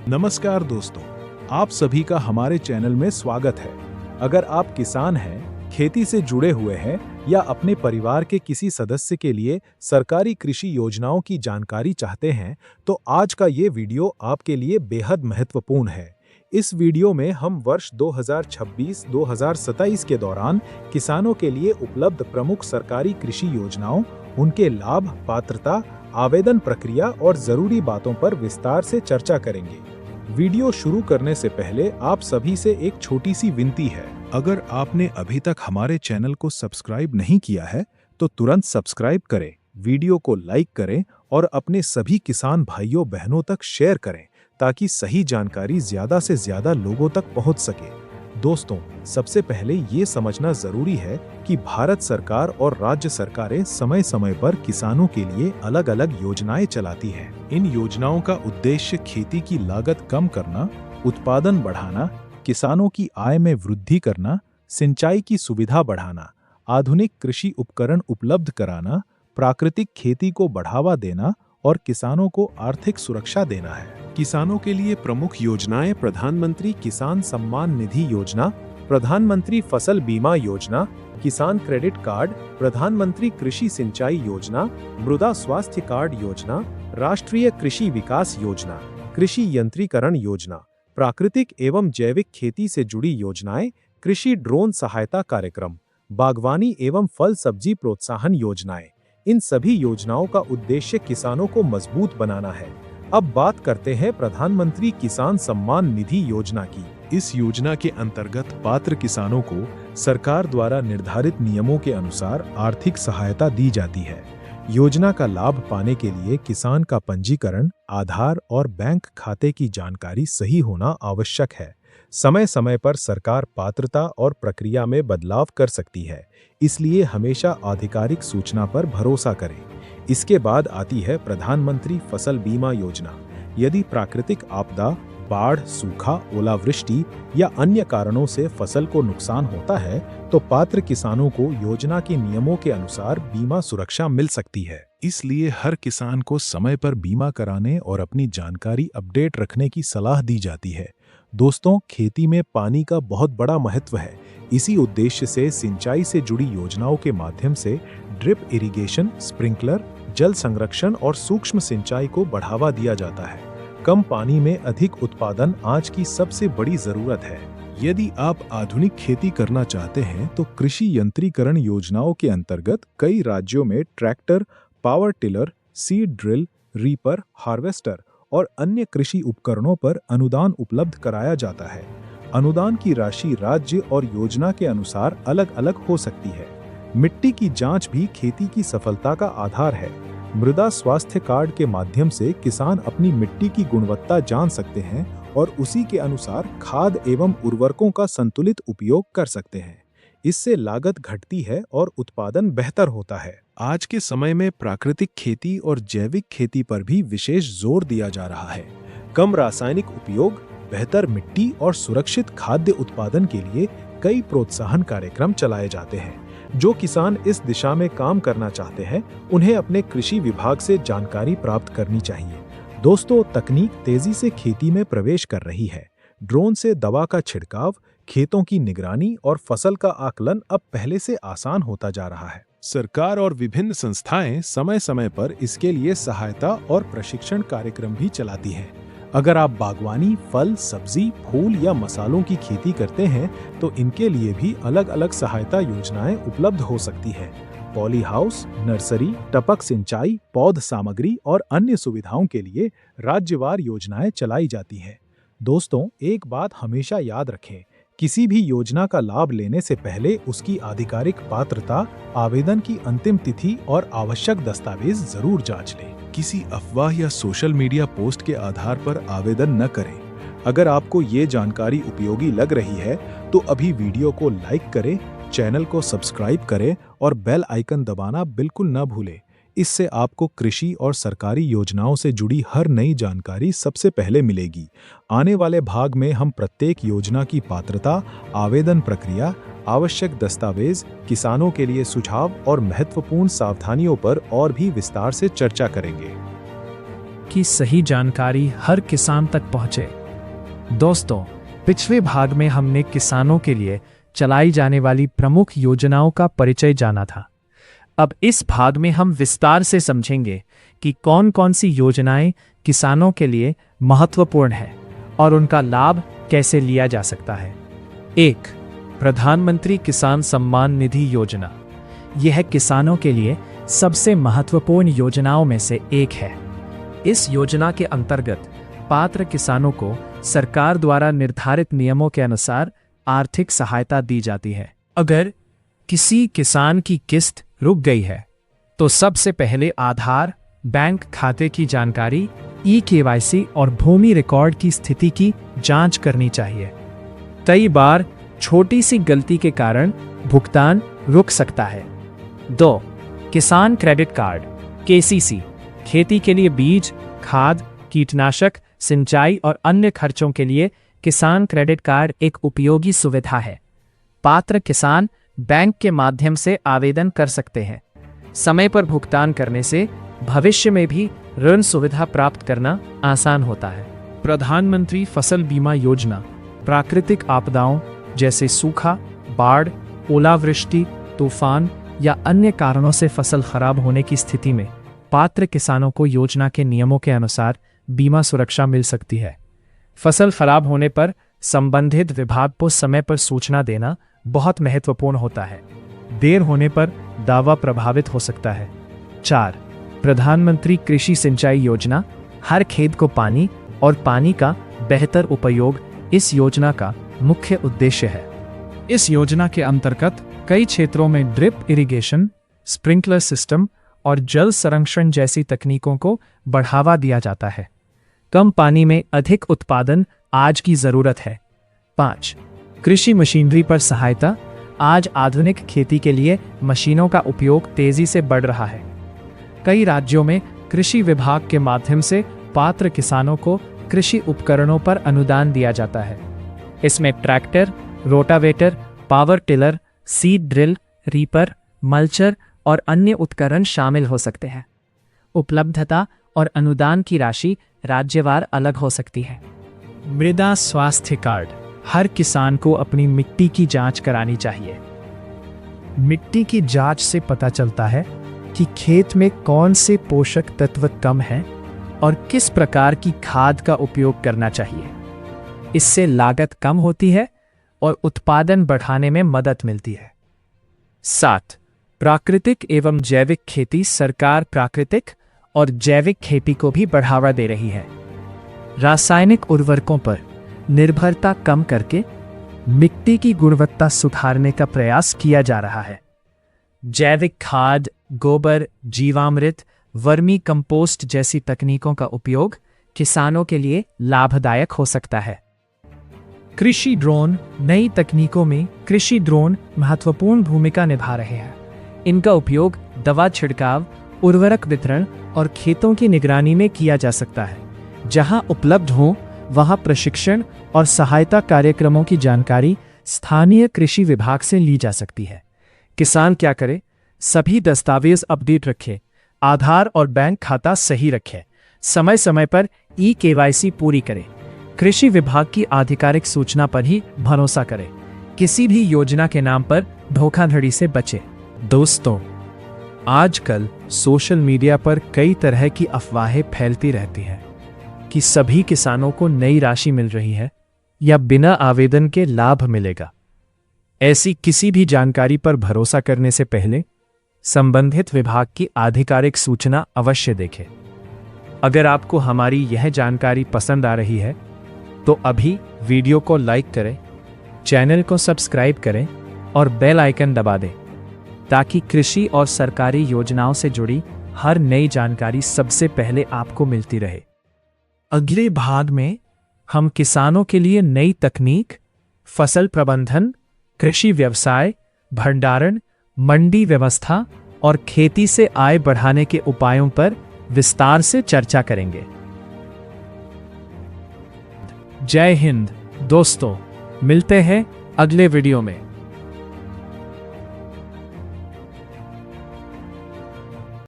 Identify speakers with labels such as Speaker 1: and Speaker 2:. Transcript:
Speaker 1: नमस्कार दोस्तों, आप सभी का हमारे चैनल में स्वागत है। अगर आप किसान हैं, खेती से जुड़े हुए हैं या अपने परिवार के किसी सदस्य के लिए सरकारी कृषि योजनाओं की जानकारी चाहते हैं, तो आज का ये वीडियो आपके लिए बेहद महत्वपूर्ण है। इस वीडियो में हम वर्ष 2026-2027 के दौरान किसानों के लिए उपलब्ध प्रमुख सरकारी कृषि योजनाओं, उनके लाभ, पात्रता, आवेदन प्रक्रिया और जरूरी बातों पर विस्तार से चर्चा करेंगे। वीडियो शुरू करने से पहले आप सभी से एक छोटी सी विनती है। अगर आपने अभी तक हमारे चैनल को सब्सक्राइब नहीं किया है, तो तुरंत सब्सक्राइब करें, वीडियो को लाइक करें और अपने सभी किसान भाइयों बहनों तक शेयर करें, ताकि सही जानकारी ज्यादा से ज्यादा लोगों तक पहुंच सके। दोस्तों, सबसे पहले ये समझना जरूरी है कि भारत सरकार और राज्य सरकारें समय समय पर किसानों के लिए अलग अलग योजनाएं चलाती हैं। इन योजनाओं का उद्देश्य खेती की लागत कम करना, उत्पादन बढ़ाना, किसानों की आय में वृद्धि करना, सिंचाई की सुविधा बढ़ाना, आधुनिक कृषि उपकरण उपलब्ध कराना, प्राकृतिक खेती को बढ़ावा देना और किसानों को आर्थिक सुरक्षा देना है। किसानों के लिए प्रमुख योजनाएं प्रधानमंत्री किसान सम्मान निधि योजना, प्रधानमंत्री फसल बीमा योजना, किसान क्रेडिट कार्ड, प्रधानमंत्री कृषि सिंचाई योजना, मृदा स्वास्थ्य कार्ड योजना, राष्ट्रीय कृषि विकास योजना, कृषि यंत्रीकरण योजना, प्राकृतिक एवं जैविक खेती से जुड़ी योजनाएं, कृषि ड्रोन सहायता कार्यक्रम, बागवानी एवं फल सब्जी प्रोत्साहन योजनाएं। इन सभी योजनाओं का उद्देश्य किसानों को मजबूत बनाना है। अब बात करते हैं प्रधानमंत्री किसान सम्मान निधि योजना की। इस योजना के अंतर्गत पात्र किसानों को सरकार द्वारा निर्धारित नियमों के अनुसार आर्थिक सहायता दी जाती है। योजना का लाभ पाने के लिए किसान का पंजीकरण, आधार और बैंक खाते की जानकारी सही होना आवश्यक है। समय समय पर सरकार पात्रता और प्रक्रिया में बदलाव कर सकती है, इसलिए हमेशा आधिकारिक सूचना पर भरोसा करें। इसके बाद आती है प्रधानमंत्री फसल बीमा योजना। यदि प्राकृतिक आपदा, बाढ़, सूखा, ओलावृष्टि या अन्य कारणों से फसल को नुकसान होता है, तो पात्र किसानों को योजना के नियमों के अनुसार बीमा सुरक्षा मिल सकती है। इसलिए हर किसान को समय पर बीमा कराने और अपनी जानकारी अपडेट रखने की सलाह दी जाती है। दोस्तों, खेती में पानी का बहुत बड़ा महत्व है। इसी उद्देश्य से सिंचाई से जुड़ी योजनाओं के माध्यम से ड्रिप इरिगेशन, स्प्रिंकलर, जल संरक्षण और सूक्ष्म सिंचाई को बढ़ावा दिया जाता है। कम पानी में अधिक उत्पादन आज की सबसे बड़ी जरूरत है। यदि आप आधुनिक खेती करना चाहते हैं, तो कृषि यंत्रीकरण योजनाओं के अंतर्गत कई राज्यों में tractor, power tiller, seed drill, reaper, harvester और अन्य कृषि उपकरणों पर अनुदान उपलब्ध कराया जाता है। अनुदान की राशि राज्य और योजना के अनुसार अलग अलग हो सकती है। मिट्टी की जांच भी खेती की सफलता का आधार है। मृदा स्वास्थ्य कार्ड के माध्यम से किसान अपनी मिट्टी की गुणवत्ता जान सकते हैं और उसी के अनुसार खाद एवं उर्वरकों का संतुलित उपयोग कर सकते हैं। इससे लागत घटती है और उत्पादन बेहतर होता है। आज के समय में प्राकृतिक खेती और जैविक खेती पर भी विशेष जोर दिया जा रहा है। कम रासायनिक उपयोग, बेहतर मिट्टी और सुरक्षित खाद्य उत्पादन के लिए कई प्रोत्साहन कार्यक्रम चलाए जाते हैं। जो किसान इस दिशा में काम करना चाहते हैं, उन्हें अपने कृषि विभाग से जानकारी प्राप्त करनी चाहिए। दोस्तों, तकनीक तेजी से खेती में प्रवेश कर रही है। ड्रोन से दवा का छिड़काव, खेतों की निगरानी और फसल का आकलन अब पहले से आसान होता जा रहा है। सरकार और विभिन्न संस्थाएं समय समय पर इसके लिए सहायता और प्रशिक्षण कार्यक्रम भी चलाती हैं। अगर आप बागवानी, फल, सब्जी, फूल या मसालों की खेती करते हैं, तो इनके लिए भी अलग अलग सहायता योजनाएं उपलब्ध हो सकती है। पॉली हाउस, नर्सरी, टपक सिंचाई, पौध सामग्री और अन्य सुविधाओं के लिए राज्यवार योजनाएं चलाई जाती हैं। दोस्तों, एक बात हमेशा याद रखें, किसी भी योजना का लाभ लेने से पहले उसकी आधिकारिक पात्रता, आवेदन की अंतिम तिथि और आवश्यक दस्तावेज जरूर जांच लें। किसी अफवाह या सोशल मीडिया पोस्ट के आधार पर आवेदन न करें। अगर आपको ये जानकारी उपयोगी लग रही है, तो अभी वीडियो को लाइक करें, चैनल को सब्सक्राइब करें और बेल आइकन दबाना बिल्कुल न भूलें। इससे आपको कृषि और सरकारी योजनाओं से जुड़ी हर नई जानकारी सबसे पहले मिलेगी। आने वाले भाग में हम प्रत्येक योजना की पात्रता, आवेदन प्रक्रिया, आवश्यक दस्तावेज, किसानों के लिए सुझाव और महत्वपूर्ण सावधानियों पर और भी विस्तार से चर्चा करेंगे।
Speaker 2: की सही जानकारी हर किसान तक पहुंचे। दोस्तों, पिछले भाग में हमने किसानों के लिए चलाई जाने वाली प्रमुख योजनाओं का परिचय जाना था। अब इस भाग में हम विस्तार से समझेंगे कि कौन कौन सी योजनाएं किसानों के लिए महत्वपूर्ण है और उनका लाभ कैसे लिया जा सकता है। 1. प्रधानमंत्री किसान सम्मान निधि योजना। यह किसानों के लिए सबसे महत्वपूर्ण योजनाओं में से एक है। इस योजना के अंतर्गत पात्र किसानों को सरकार द्वारा निर्धारित नियमों के अनुसार आर्थिक सहायता दी जाती है। अगर किसी किसान की किस्त रुक गई है तो सबसे पहले आधार, बैंक खाते की जानकारी, ई-केवाईसी और भूमि रिकॉर्ड की स्थिति की जांच करनी चाहिए। कई बार छोटी सी गलती के कारण भुगतान रुक सकता है। 2. किसान क्रेडिट कार्ड (केसीसी). खेती के लिए बीज, खाद, कीटनाशक, सिंचाई और अन्य खर्चों के लिए किसान क्रेडिट कार्ड एक उपयोगी सुविधा है। पात्र किसान बैंक के माध्यम से आवेदन कर सकते हैं। समय पर भुगतान करने से भविष्य में भी ऋण सुविधा प्राप्त करना आसान होता है। प्रधानमंत्री फसल बीमा योजना। प्राकृतिक आपदाओं जैसे सूखा, बाढ़, ओलावृष्टि, तूफान या अन्य कारणों से फसल खराब होने की स्थिति में पात्र किसानों को योजना के नियमों के अनुसार बीमा सुरक्षा मिल सकती है। फसल खराब होने पर संबंधित विभाग को समय पर सूचना देना बहुत महत्वपूर्ण होता है। देर होने पर दावा प्रभावित हो सकता है। 4. प्रधानमंत्री कृषि सिंचाई योजना। हर खेत को पानी और पानी का बेहतर उपयोग इस योजना का मुख्य उद्देश्य है। इस योजना के अंतर्गत कई क्षेत्रों में ड्रिप इरिगेशन, स्प्रिंकलर सिस्टम और जल संरक्षण जैसी तकनीकों को बढ़ावा दिया जाता है। कम पानी में अधिक उत्पादन आज की जरूरत है। 5. कृषि मशीनरी पर सहायता। आज आधुनिक खेती के लिए मशीनों का उपयोग तेजी से बढ़ रहा है। कई राज्यों में कृषि विभाग के माध्यम से पात्र किसानों को कृषि उपकरणों पर अनुदान दिया जाता है। इसमें tractor, rotavator, power tiller, seed drill, reaper, mulcher और अन्य उपकरण शामिल हो सकते हैं। उपलब्धता और अनुदान की राशि राज्यवार अलग हो सकती है। मृदा स्वास्थ्य कार्ड। हर किसान को अपनी मिट्टी की जांच करानी चाहिए। मिट्टी की जांच से पता चलता है कि खेत में कौन से पोषक तत्व कम हैं और किस प्रकार की खाद का उपयोग करना चाहिए। इससे लागत कम होती है और उत्पादन बढ़ाने में मदद मिलती है। 7. प्राकृतिक एवं जैविक खेती। सरकार प्राकृतिक और जैविक खेती को भी बढ़ावा दे रही है। रासायनिक उर्वरकों पर निर्भरता कम करके मिट्टी की गुणवत्ता सुधारने का प्रयास किया जा रहा है। जैविक खाद, गोबर, जीवामृत, वर्मी कंपोस्ट जैसी तकनीकों का उपयोग किसानों के लिए लाभदायक हो सकता है। कृषि ड्रोन। नई तकनीकों में कृषि ड्रोन महत्वपूर्ण भूमिका निभा रहे हैं। इनका उपयोग दवा छिड़काव, उर्वरक वितरण और खेतों की निगरानी में किया जा सकता है। जहां उपलब्ध हो वहां प्रशिक्षण और सहायता कार्यक्रमों की जानकारी स्थानीय कृषि विभाग से ली जा सकती है। किसान क्या करे? सभी दस्तावेज अपडेट रखें, आधार और बैंक खाता सही रखें, समय समय पर ई-केवाईसी पूरी करें, कृषि विभाग की आधिकारिक सूचना पर ही भरोसा करें, किसी भी योजना के नाम पर धोखाधड़ी से बचें। दोस्तों, आजकल सोशल मीडिया पर कई तरह की अफवाहें फैलती रहती हैं कि सभी किसानों को नई राशि मिल रही है या बिना आवेदन के लाभ मिलेगा। ऐसी किसी भी जानकारी पर भरोसा करने से पहले संबंधित विभाग की आधिकारिक सूचना अवश्य देखें। अगर आपको हमारी यह जानकारी पसंद आ रही है तो अभी वीडियो को लाइक करें, चैनल को सब्सक्राइब करें और बेल आइकन दबा दें ताकि कृषि और सरकारी योजनाओं से जुड़ी हर नई जानकारी सबसे पहले आपको मिलती रहे। अगले भाग में हम किसानों के लिए नई तकनीक, फसल प्रबंधन, कृषि व्यवसाय, भंडारण, मंडी व्यवस्था और खेती से आय बढ़ाने के उपायों पर विस्तार से चर्चा करेंगे। जय हिंद दोस्तों, मिलते हैं अगले वीडियो में।